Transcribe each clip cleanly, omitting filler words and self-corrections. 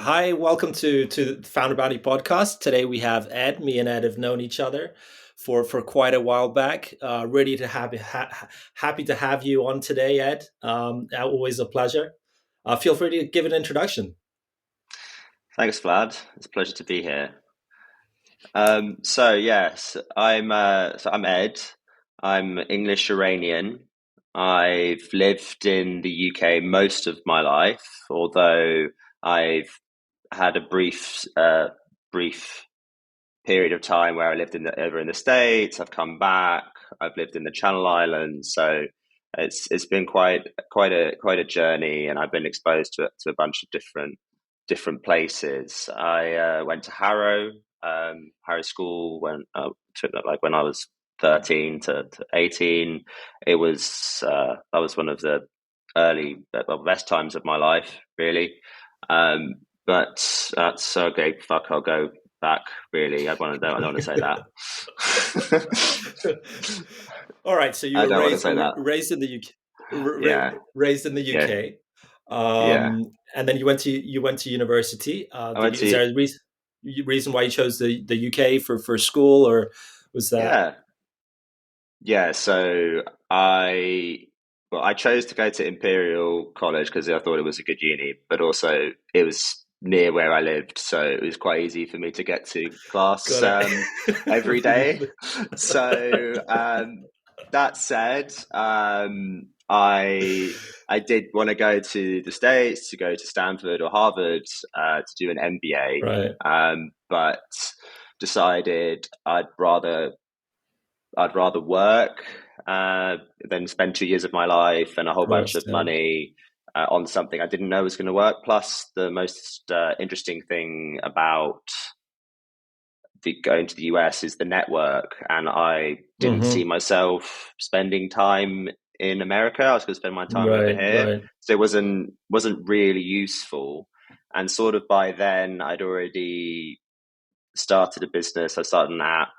Hi, welcome to the Founder Bounty podcast. Today we have Ed. Me and Ed have known each other for quite a while back. Ready to happy to have you on today, Ed. Always a pleasure. Feel free to give an introduction. Thanks, Vlad. It's a pleasure to be here. Yes, I'm Ed. I'm English Iranian. I've lived in the UK most of my life, although I've had a brief period of time where I lived over in the States. I've come back. I've lived in the Channel Islands, so it's been quite a journey, and I've been exposed to a bunch of different places. I went to Harrow School when I was 13 to 18. That was one of the best times of my life, really. Um, but that's okay. Fuck, I'll go back. Really, I don't want to say that. All right, so you I were don't want to say that. raised in the UK, Yeah, raised in the yeah, UK, yeah. and then you went to university. I went Is there to a reason why you chose the UK for school, or was that? yeah, yeah. I chose to go to Imperial College because I thought it was a good uni, but also it was near where I lived, so it was quite easy for me to get to class Got it. every day. So that said, I did want to go to the States to go to Stanford or Harvard to do an MBA, Right. but decided I'd rather work than spend 2 years of my life and a Of whole bunch course. of Yeah. money on something I didn't know was going to work. Plus, the most interesting thing about going to the US is the network, and I didn't see Hmm. myself spending time in America. I was going to spend my time over Right. here, Right. so it wasn't really useful. And sort of by then, I'd already started a business. I started an app.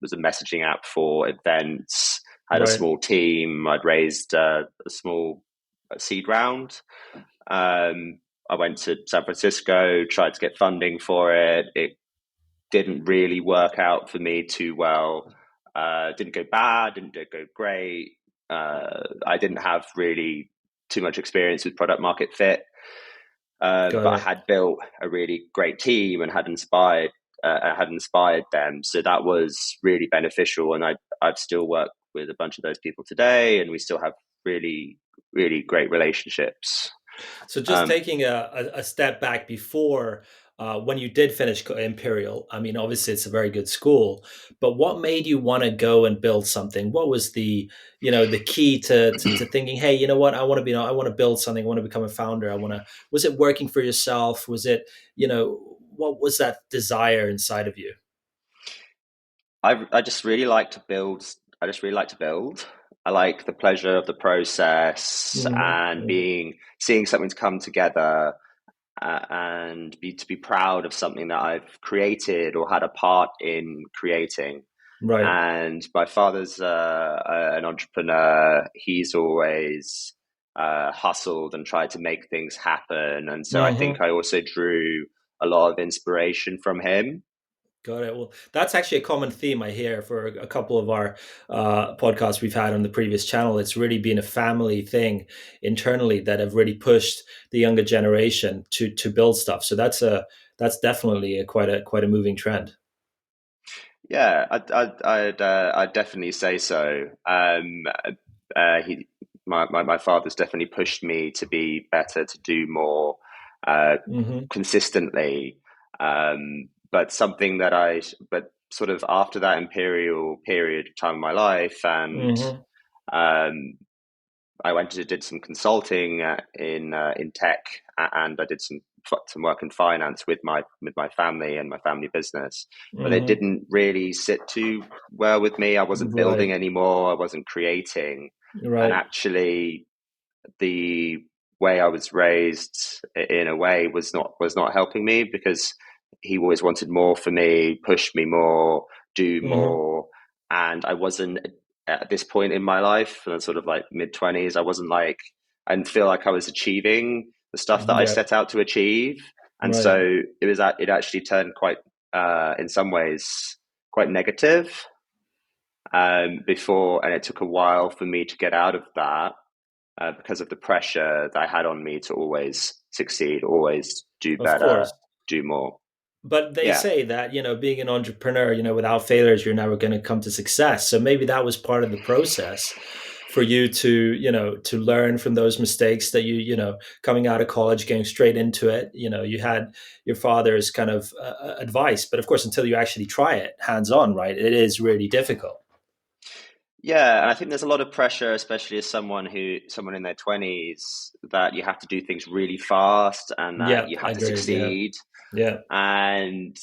Was a messaging app for events. Had a Right. small team. I'd raised a small seed round. I went to San Francisco, tried to get funding for it. It didn't really work out for me too well. Didn't go bad, didn't go great. I didn't have really too much experience with product market fit, Got but I it. had built a really great team and had inspired them. So that was really beneficial, and I've still worked with a bunch of those people today, and we still have really great relationships. So just Um, taking a step back before when you did finish Imperial, I mean, obviously it's a very good school, but what made you want to go and build something? What was the key to thinking, hey, you know what, I want to build something, I want to become a founder, was it working for yourself? Was it, what was that desire inside of you? I just really like to build. I just really like to build. I like the pleasure of the process and Hmm. seeing something to come together and to be proud of something that I've created or had a part in creating. Right. And my father's an entrepreneur. He's always hustled and tried to make things happen. And so I think Hmm. I also drew a lot of inspiration from him. Got it. Well, that's actually a common theme I hear for a couple of our podcasts we've had on the previous channel. It's really been a family thing internally that have really pushed the younger generation to build stuff. So that's definitely quite a moving trend. Yeah, I'd definitely say so. He, my father's definitely pushed me to be better, to do more Hmm. consistently. But but sort of after that imperial period of time in my life, and Hmm. um, I went to did some consulting in tech, and I did some work in finance with my family and my family business. But it Hmm. didn't really sit too well with me. I wasn't building Right. anymore. I wasn't creating, and Right. actually, the way I was raised in a way was not helping me because he always wanted more for me, push me more, do Hmm. more, and I wasn't at this point in my life, sort of like mid 20s. I didn't feel like I was achieving the stuff that I Yeah. set out to achieve. And Right. so it actually turned quite, in some ways, quite negative before, and it took a while for me to get out of that because of the pressure that I had on me to always succeed, always do Of better, course. do more. But they Yeah. say that, being an entrepreneur, without failures, you're never going to come to success. So maybe that was part of the process for you to, to learn from those mistakes that coming out of college, getting straight into it, you had your father's kind of advice. But of course, until you actually try it hands on, right, it is really difficult. Yeah, and I think there's a lot of pressure, especially as someone in their 20s, that you have to do things really fast and that Yeah, you have to agreed. Yeah. succeed. Yeah. And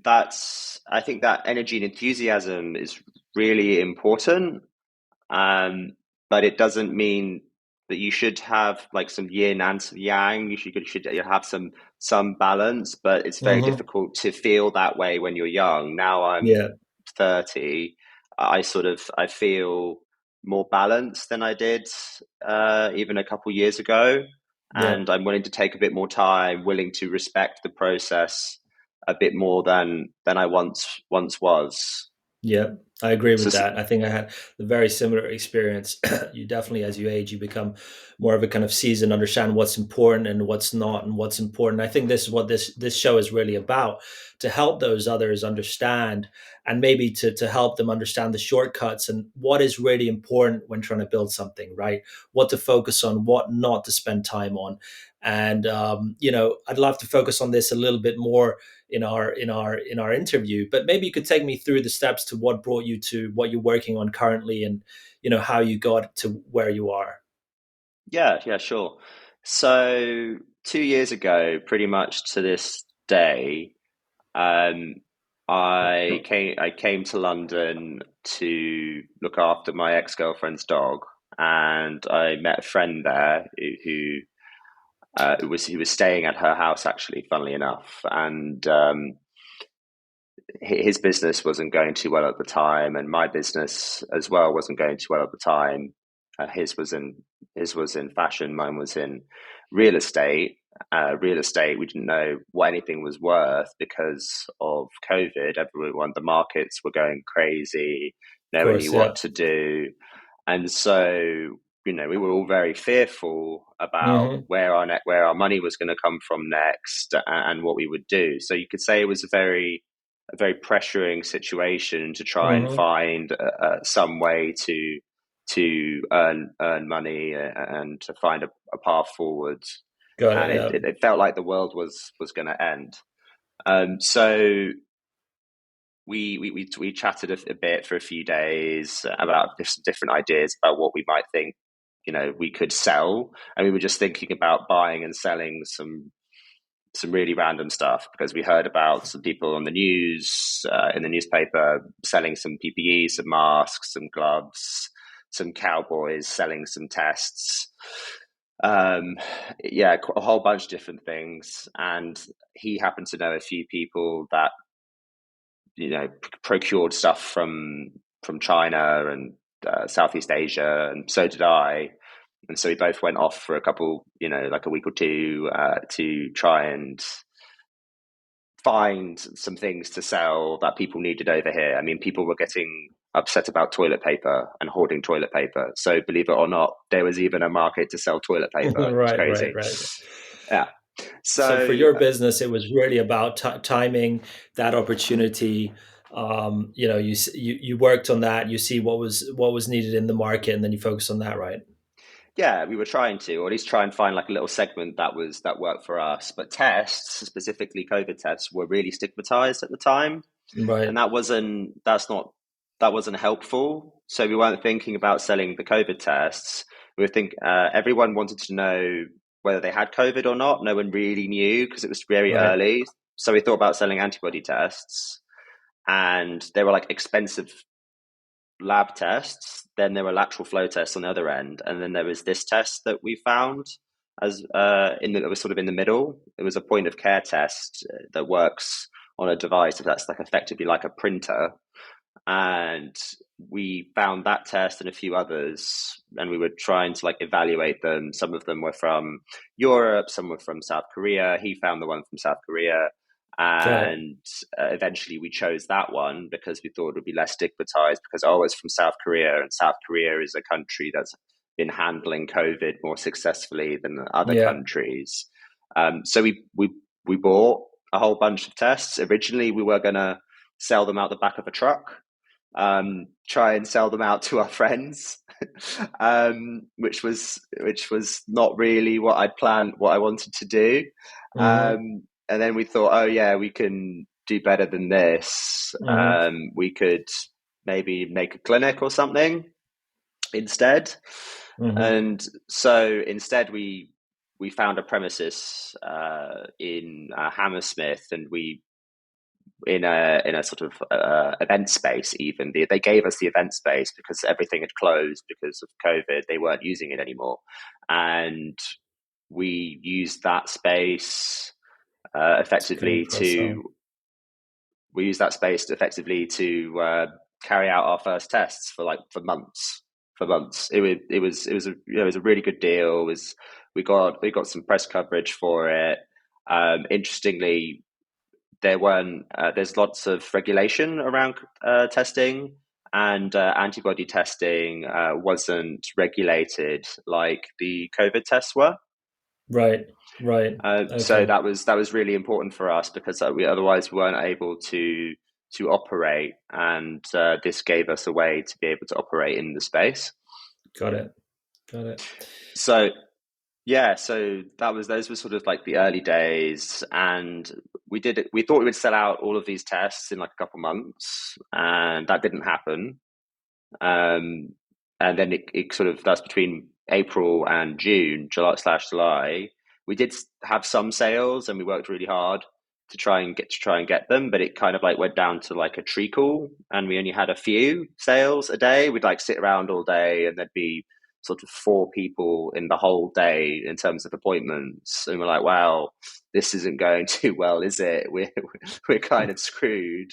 I think that energy and enthusiasm is really important. Um, but it doesn't mean that you should have like some yin and some yang. You should have some balance, but it's very Hmm. difficult to feel that way when you're young. Now I'm Yeah. 30. I feel more balanced than I did even a couple years ago, Yeah. and I'm willing to take a bit more time, willing to respect the process a bit more than I once was. Yeah, I agree So with that. I think I had a very similar experience. You definitely, as you age, you become more of a kind of seasoned, understand what's important and what's not, and what's important. I think this is what this show is really about, to help those others understand, and maybe to help them understand the shortcuts and what is really important when trying to build something, right? What to focus on, what not to spend time on, and I'd love to focus on this a little bit more in our interview, but maybe you could take me through the steps to what brought you to what you're working on currently, and how you got to where you are. yeah, sure. So 2 years ago, pretty much to this day, um, I came to London to look after my ex-girlfriend's dog, and I met a friend there who was staying at her house actually, funnily enough, and his business wasn't going too well at the time, and my business as well wasn't going too well at the time. His was in fashion, mine was in real estate. Real estate, we didn't know what anything was worth because of COVID. The markets were going crazy. Of No one knew course, yeah. what to do, and so we were all very fearful about Hmm. where our money was going to come from next, and what we would do. So you could say it was a very pressuring situation to try and Hmm. find some way to earn money and to find a path forward. Got And it. it, Yeah. it, it felt like the world was going to end. So we chatted a bit for a few days about different ideas about what we might think we could sell, and we were just thinking about buying and selling some really random stuff because we heard about some people on the news, in the newspaper, selling some PPE, some masks, some gloves, some cowboys selling some tests. Um, yeah, a whole bunch of different things. And he happened to know a few people that procured stuff from China and Southeast Asia, and so did I. And so we both went off for a couple, like a week or two, to try and find some things to sell that people needed over here. I mean, people were getting upset about toilet paper and hoarding toilet paper. So believe it or not, there was even a market to sell toilet paper. It's Right, right, crazy. right. Yeah. So for So your business, it was really about timing that opportunity. You worked on that. You see what was needed in the market, and then you focus on that, right? yeah, we were trying to, or at least try and find like a little segment that worked for us. But tests, specifically COVID tests, were really stigmatized at the time, and Right, that wasn't helpful. So we weren't thinking about selling the COVID tests. Everyone wanted to know whether they had COVID or not. No one really knew because it was very right. early. So we thought about selling antibody tests, and they were like expensive lab tests. Then there were lateral flow tests on the other end, and then there was this test that we found as it was sort of in the middle. It was a point of care test that works on a device that's like effectively like a printer, and we found that test and a few others, and we were trying to like evaluate them. Some of them were from Europe, some were from South Korea. He found the one from South Korea, Got it. and eventually we chose that one because we thought it would be less stigmatized. Because oh, it's from South Korea, and South Korea is a country that's been handling COVID more successfully than other Yeah. countries. So we bought a whole bunch of tests. Originally, we were going to sell them out the back of a truck, try and sell them out to our friends, which was not really what I'd planned, what I wanted to do. Mm-hmm. And then we thought, oh yeah, we can do better than this. Mm-hmm. We could maybe make a clinic or something instead. Mm-hmm. And so instead, we found a premises in Hammersmith, and we in a sort of event space. Even they gave us the event space because everything had closed because of COVID. They weren't using it anymore, and we used that space It's good effectively for us. So to we used that space effectively to carry out our first tests for months. For months, it was a really good deal. We got some press coverage for it. Interestingly, there's lots of regulation around testing, and antibody testing wasn't regulated like the COVID tests were. right, right. So Okay, that was really important for us because we otherwise weren't able to operate, and this gave us a way to be able to operate in the space. got it, got it. So yeah, so that was those were sort of like the early days, and we thought we would sell out all of these tests in like a couple months, and that didn't happen. Um, and then it sort of that's between April and June, July/July. We did have some sales, and we worked really hard to try and get them, but it kind of like went down to like a treacle, and we only had a few sales a day. We'd like sit around all day, and there'd be sort of four people in the whole day in terms of appointments, and we're like, wow, this isn't going too well, is it? We're kind of screwed.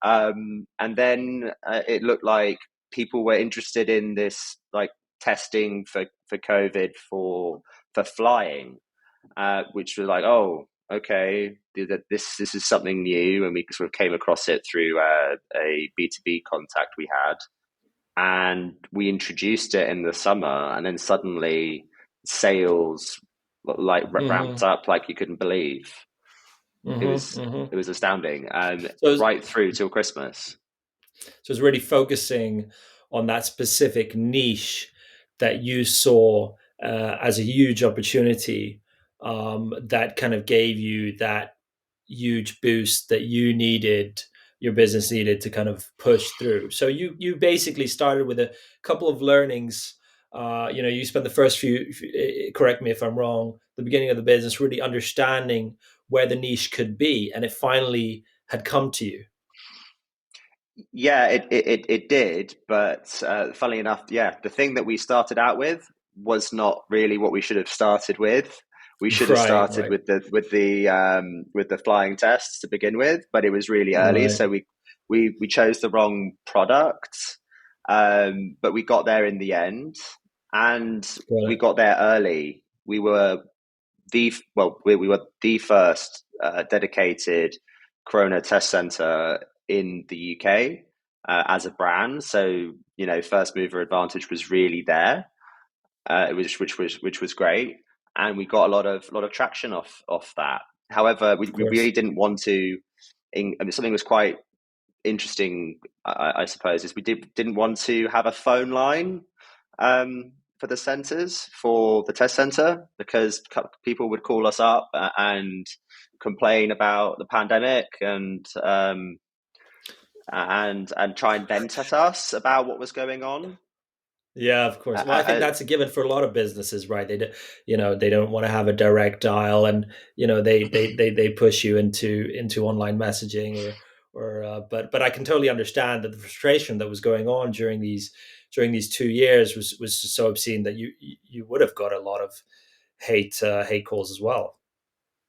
And then it looked like people were interested in this like testing for COVID for flying, which was like, oh, okay, this is something new, and we sort of came across it through a B2B contact we had, and we introduced it in the summer, and then suddenly sales like ramped Mm-hmm. up like you couldn't believe. It Mm-hmm. was Mm-hmm. it was astounding, So, right through till Christmas. so it's really focusing on that specific niche that you saw as a huge opportunity, that kind of gave you that huge boost that you needed, your business needed to kind of push through. So you basically started with a couple of learnings. You spent the first few, correct me if I'm wrong, the beginning of the business really understanding where the niche could be, and it finally had come to you. Yeah, it did, but funnily enough, yeah, the thing that we started out with was not really what we should have started with. We should have Right, started right, with the flying tests to begin with, but it was really early, right. so we chose the wrong product. But we got there in the end, and Got we it. got there early. We were the first dedicated Corona test center in the UK as a brand. So first mover advantage was really there. It was which was great, and we got a lot of traction off that. However, we, Of we really course. didn't want to. I mean, something was quite interesting, I suppose, is we didn't want to have a phone line for the centres for the test centre because people would call us up and complain about the pandemic and try and vent at us about what was going on. Yeah, of course. Well, I think I, that's a given for a lot of businesses, right? They don't want to have a direct dial, and they push you into online messaging but I can totally understand that the frustration that was going on during these 2 years was just so obscene that you would have got a lot of hate calls as well.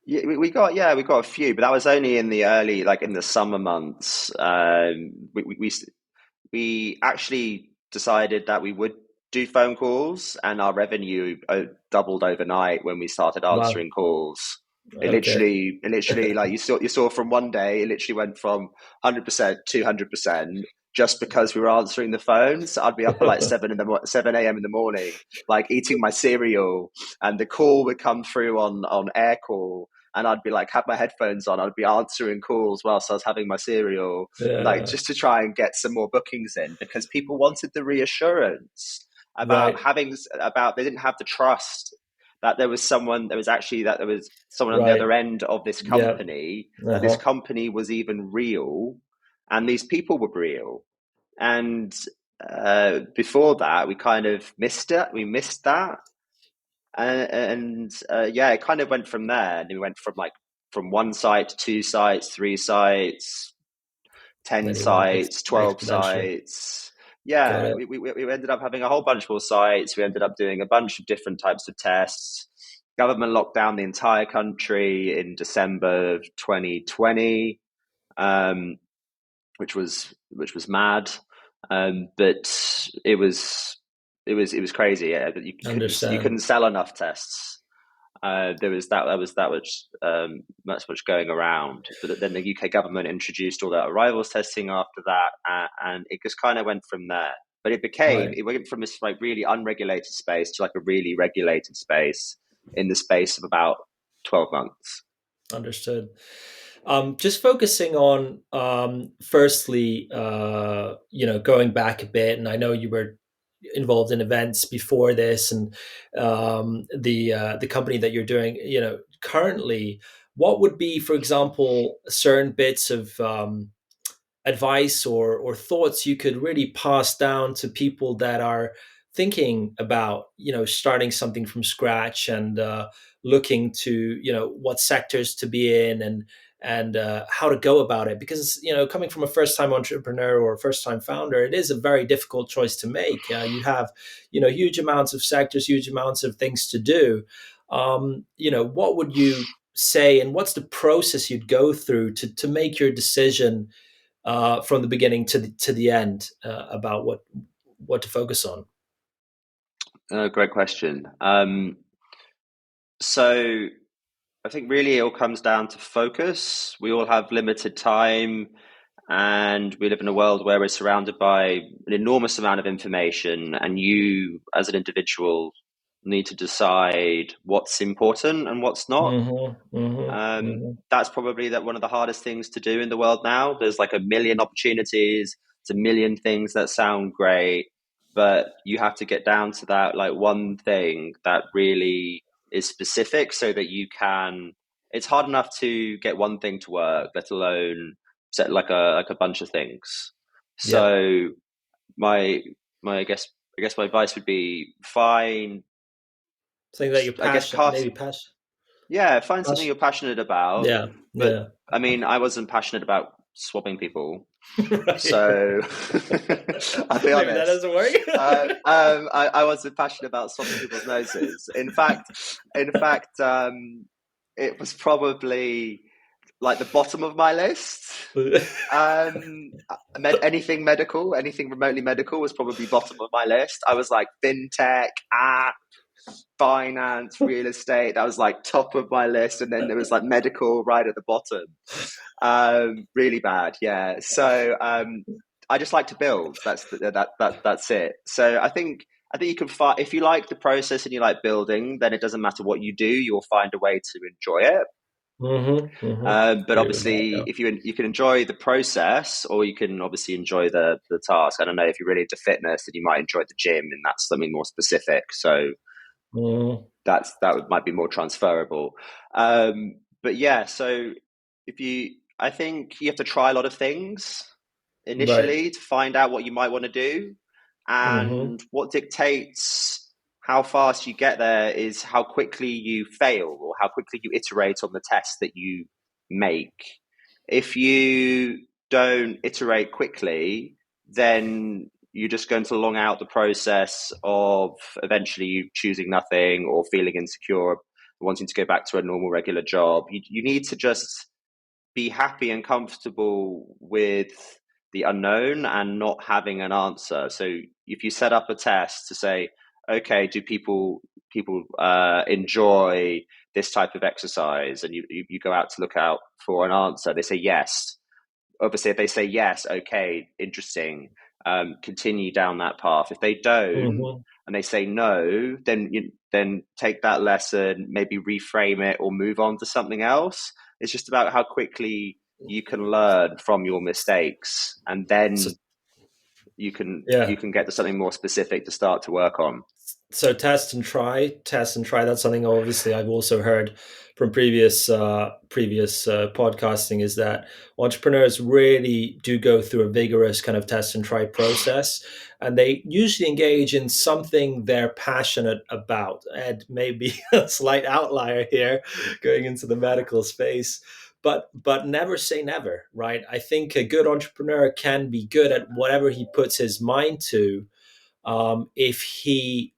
yeah, we got a few, but that was only in the early, like in the summer months. we actually decided that we would do phone calls, and our revenue doubled overnight when we started Wow. answering calls. Okay. It literally, like you saw from one day, it literally went from 100% to 200% just because we were answering the phones. I'd be up at like 7 a.m. in the morning, like eating my cereal, and the call would come through on air call, and I'd be like, have my headphones on. I'd be answering calls whilst I was having my cereal, like Yeah. just to try and get some more bookings in because people wanted the reassurance Right. about they didn't have the trust that there was someone on the Right. other end of this Yeah. company, that this Uh-huh. company was even real, and these people were real. And before that, we kind of missed it. We missed that, and yeah, it kind of went from there. And we went from one site to two sites, three sites, 10 Then you went sites, 12 exponentially. sites. Got Yeah, it. we ended up having a whole bunch more sites. We ended up doing a bunch of different types of tests. Government locked down the entire country in December of 2020, um, which was mad. But it was crazy. Yeah, that you Understand. couldn't sell enough tests. There was much going around, but then the UK government introduced all that arrivals testing after that, and it just kind of went from there. But Right. it went from this like really unregulated space to like a really regulated space in the space of about 12 months. Understood. Just focusing on firstly, going back a bit, and I know you were involved in events before this, and the company that you're doing, currently, what would be, for example, certain bits of advice or thoughts you could really pass down to people that are thinking about starting something from scratch and looking to what sectors to be in and how to go about it, because coming from a first time entrepreneur or a first time founder, it is a very difficult choice to make. You have huge amounts of sectors, huge amounts of things to do. What would you say, and what's the process you'd go through to make your decision from the beginning to the end about what to focus on? Great question. So I think really it all comes down to focus. We all have limited time, and we live in a world where we're surrounded by an enormous amount of information, and you, as an individual, need to decide what's important and what's not. Hmm. Hmm. Hmm. That's probably one of the hardest things to do in the world now. There's like a million opportunities, it's a million things that sound great, but you have to get down to that like one thing that really is specific so that you can. It's hard enough to get one thing to work, let alone set like a bunch of things. Yep. So my I guess my advice would be find Something that you're I guess passionate, cast maybe passion, yeah, find something passion. you're passionate about. Yeah. But Yeah. I mean, I wasn't passionate about swabbing people, Right. so I'll be Maybe that honest. doesn't work. I wasn't passionate about swabbing people's noses. In fact, it was probably like the bottom of my list. Anything remotely medical was probably bottom of my list. I was like fintech, finance, real estate. That was like top of my list, and then there was like medical right at the bottom. Really bad, yeah. So I just like to build. That's it. So I think you can find if you like the process and you like building, then it doesn't matter what you do. You'll find a way to enjoy it. Hmm. Hmm. But Agree with that. obviously, Yeah. if you can enjoy the process, or you can obviously enjoy the task. I don't know if you're really into fitness, then you might enjoy the gym, and that's something more specific. So Hmm. might be more transferable. But yeah, so I think you have to try a lot of things Right. initially to find out what you might want to do, Hmm. and what dictates how fast you get there is how quickly you fail or how quickly you iterate on the test that you make. If you don't iterate quickly, then you're just going to long out the process of eventually you choosing nothing or feeling insecure, wanting to go back to a normal regular job. You need to just be happy and comfortable with the unknown and not having an answer. So if you set up a test to say, okay, do people enjoy this type of exercise, and you go out to look out for an answer, they say yes. Obviously, if they say yes, okay, interesting, continue down that path. If they don't Hmm. and they say no, then take that lesson, maybe reframe it or move on to something else. It's just about how quickly you can learn from your mistakes, and So, then you can yeah. you can get to something more specific to start to work on. So test and try. That's something obviously I've also heard from previous podcasting, is that entrepreneurs really do go through a vigorous kind of test and try process, and they usually engage in something they're passionate about. Ed may be a slight outlier here, going into the medical space. But never say never, right? I think a good entrepreneur can be good at whatever he puts his mind to, if he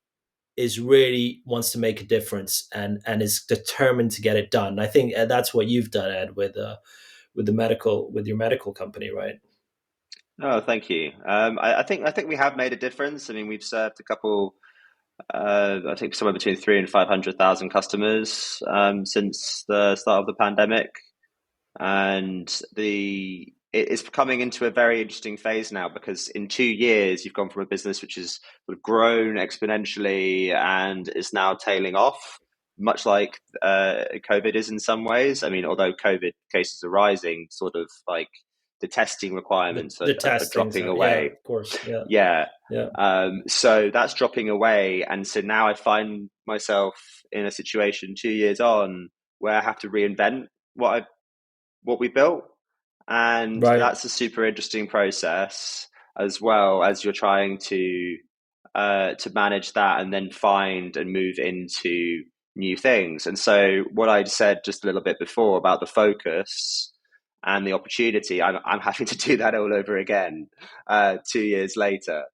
is really wants to make a difference and is determined to get it done. I think that's what you've done, Ed, with the medical with your medical company, right? Oh, thank you. I think we have made a difference. I mean, we've served a couple. I think somewhere between 300,000 and 500,000 customers since the start of the pandemic, and it's coming into a very interesting phase now, because in 2 years you've gone from a business which has sort of grown exponentially and is now tailing off, much like COVID is in some ways. I mean, although COVID cases are rising, sort of like the testing The requirements the are testings, dropping yeah, away. of course, yeah, Yeah. yeah, So that's dropping away. And so now I find myself in a situation 2 years on where I have to reinvent what we built. And right, that's a super interesting process, as well as you're trying to manage that and then find and move into new things. And so what I said just a little bit before about the focus and the opportunity, I'm having to do that all over again 2 years later.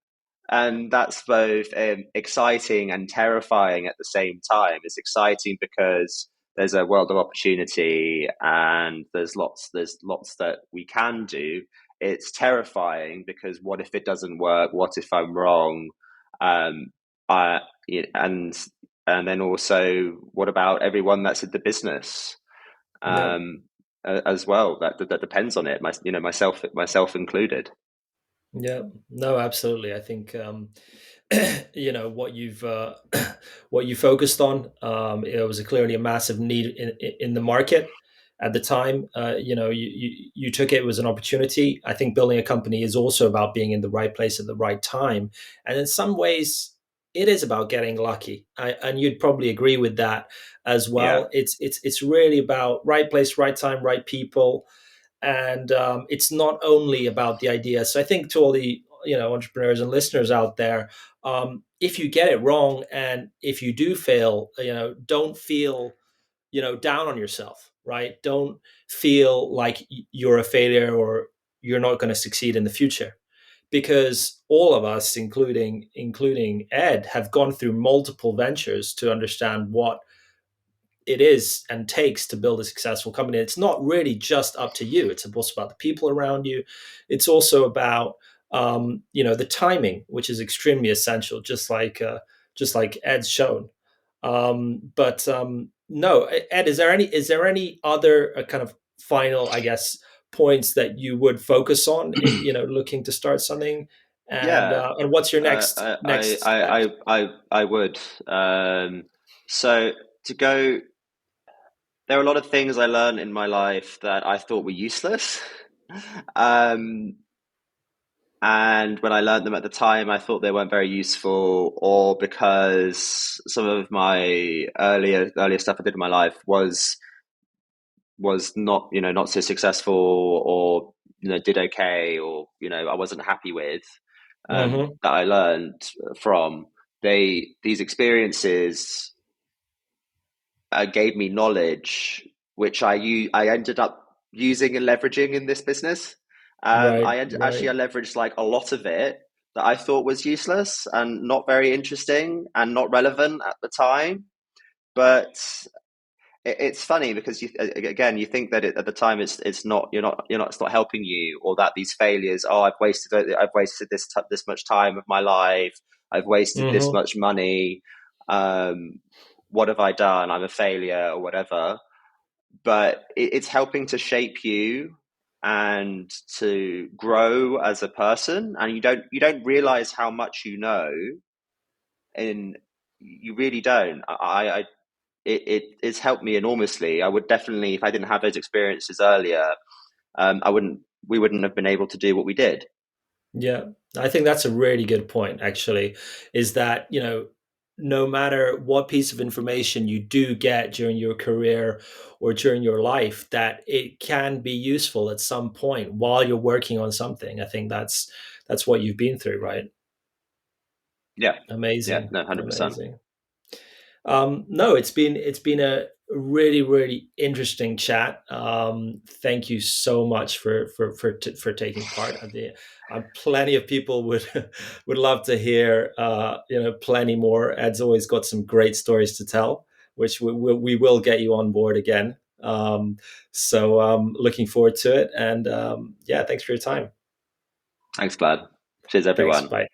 And that's both exciting and terrifying at the same time. It's exciting because there's a world of opportunity and there's lots that we can do. It's terrifying because what if it doesn't work? What if I'm wrong? Um, I, and then also, what about everyone that's in the business, yeah, um, as well? That depends on it. Myself included. yeah. No, absolutely. I think what you've what you focused on, it was clearly a massive need in the market at the time. You took it as an opportunity. I think building a company is also about being in the right place at the right time, and in some ways it is about getting lucky. And you'd probably agree with that as Yeah, well. It's really about right place, right time, right people, and it's not only about the idea. So I think to all the entrepreneurs and listeners out there, if you get it wrong and if you do fail, don't feel down on yourself, right? Don't feel like you're a failure or you're not going to succeed in the future, because all of us, including Ed, have gone through multiple ventures to understand what it is and takes to build a successful company. It's not really just up to you. It's also about the people around you. It's also about the timing, which is extremely essential, just like Ed's shown. But no, Ed, is there any other kind of final, I guess, points that you would focus on? Looking to start something, and yeah. and what's your next step? I would. So to go, there are a lot of things I learned in my life that I thought were useless. Um, and when I learned them at the time, I thought they weren't very useful, or because some of my earlier stuff I did in my life was not so successful, or did okay, or I wasn't happy with, Hmm. that I learned from. These experiences gave me knowledge which I ended up using and leveraging in this business. Right, Actually, right. I leveraged like a lot of it that I thought was useless and not very interesting and not relevant at the time, but it's funny because again you think that at the time it's not you're not it's not helping you, or that these failures, oh, I've wasted this much time of my life, I've wasted this Hmm. much money, um what have I done, I'm a failure or whatever. But it's helping to shape you and to grow as a person, and you don't realize how much you know, and you really don't. It's helped me enormously. I would definitely, if I didn't have those experiences earlier, I wouldn't we wouldn't have been able to do what we did. Yeah, I think that's a really good point, actually, is that, no matter what piece of information you do get during your career or during your life, that it can be useful at some point while you're working on something. I think that's what you've been through, right? Yeah, yeah, Amazing. no, 100%. Amazing. No, it's been a really interesting chat. Thank you so much for taking part. Plenty of people would would love to hear plenty more. Ed's always got some great stories to tell, which we will get you on board again. Looking forward to it, and yeah, thanks for your time. Thanks, Vlad. Cheers, Thanks. everyone. Bye.